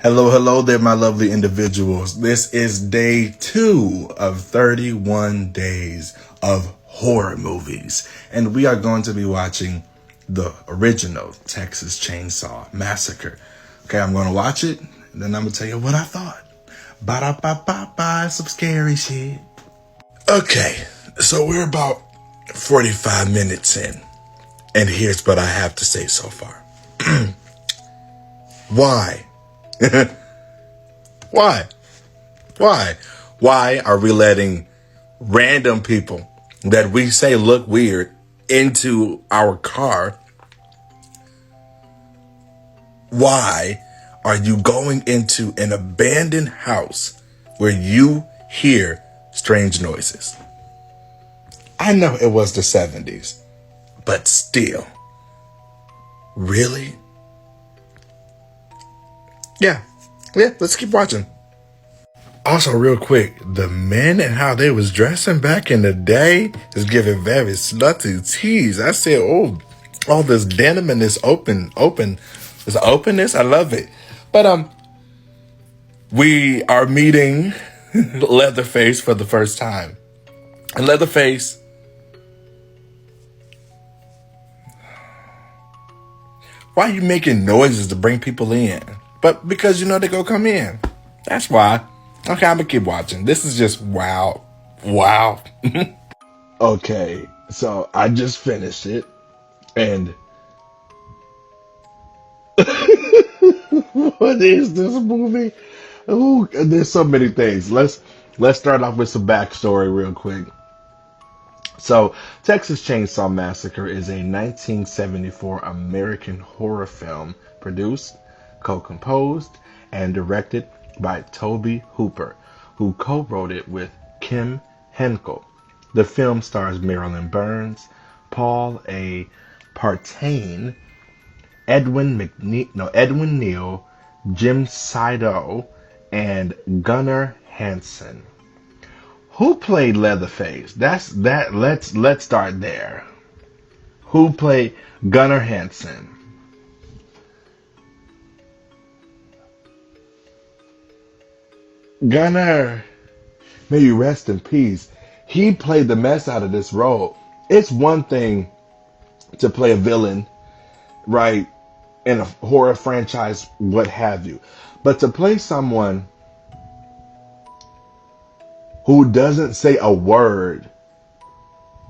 Hello, hello there, my lovely individuals. This is day 2 of 31 days of horror movies. And we are going to be watching the original Texas Chain Saw Massacre. Okay, I'm going to watch it, and then I'm going to tell you what I thought. Ba-da-ba-ba-ba, some scary shit. Okay, so we're about 45 minutes in, and here's what I have to say so far. Why? Why? Why? Why are we letting random people that we say look weird into our car? Why are you going into an abandoned house where you hear strange noises? I know it was the 70s, but still. Really? Yeah. Yeah, let's keep watching. Also, real quick, the men and how they was dressing back in the day is giving very slutty tease. I said, oh, all this denim and this this openness. I love it. But we are meeting Leatherface for the first time. And Leatherface, why are you making noises to bring people in? But because you know they go come in. That's why. Okay, I'm gonna keep watching. This is just wow. Wow. Okay, so I just finished it, and what is this movie? Ooh, there's so many things. Let's start off with some backstory real quick. So, Texas Chain Saw Massacre is a 1974 American horror film produced, co-composed, and directed by Tobe Hooper, who co-wrote it with Kim Henkel. The film stars Marilyn Burns, Paul A. Partain, Edwin Neal, Jim Siedow, and Gunnar Hansen. Who played Leatherface? Let's start there. Who played Gunnar Hansen? Gunnar, may you rest in peace. He played the mess out of this role. It's one thing to play a villain, right, in a horror franchise, what have you. But to play someone who doesn't say a word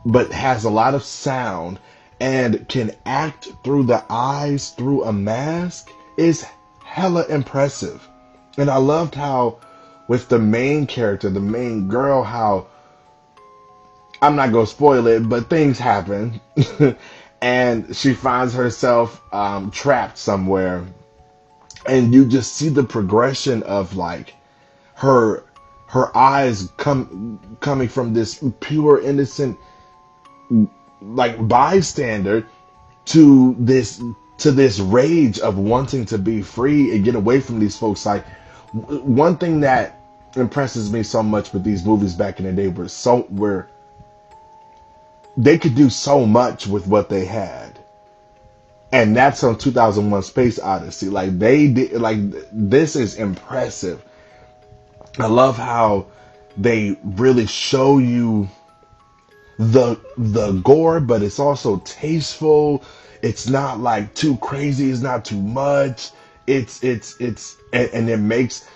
but has a lot of sound and can act through the eyes through a mask is hella impressive. And I loved how with the main character, the main girl, how I'm not gonna spoil it, but things happen, and she finds herself trapped somewhere, and you just see the progression of like her her eyes coming from this pure innocent like bystander to this rage of wanting to be free and get away from these folks. Like one thing that impresses me so much with these movies back in the day were they could do so much with what they had. And that's on 2001 Space Odyssey. Like they did, like this is impressive. I love how they really show you the gore, but it's also tasteful. It's not like too crazy. It's not too much. And it makes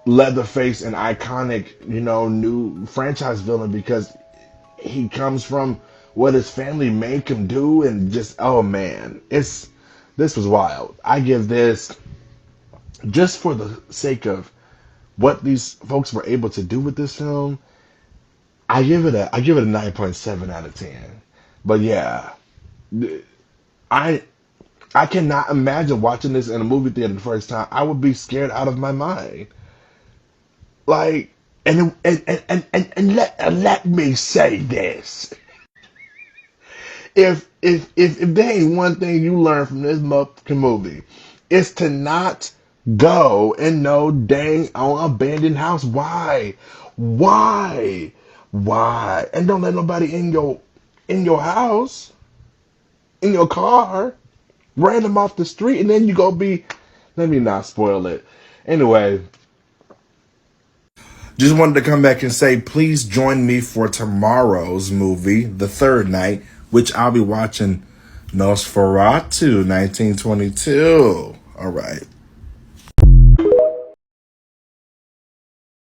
Leatherface an iconic, new franchise villain because he comes from what his family make him do, and just oh man, this was wild. I give this, just for the sake of what these folks were able to do with this film, I give it a 9.7 out of 10. But yeah, I I cannot imagine watching this in a movie theater the first time. I would be scared out of my mind. Like, and let me say this: if there ain't one thing you learn from this motherfucking movie, it's to not go in no dang on abandoned house. Why? Why? Why? And don't let nobody in your house, in your car, random off the street, and then you go be Let me not spoil it. Anyway, just wanted to come back and say, please join me for tomorrow's movie, The Third Night, which I'll be watching Nosferatu 1922. All right.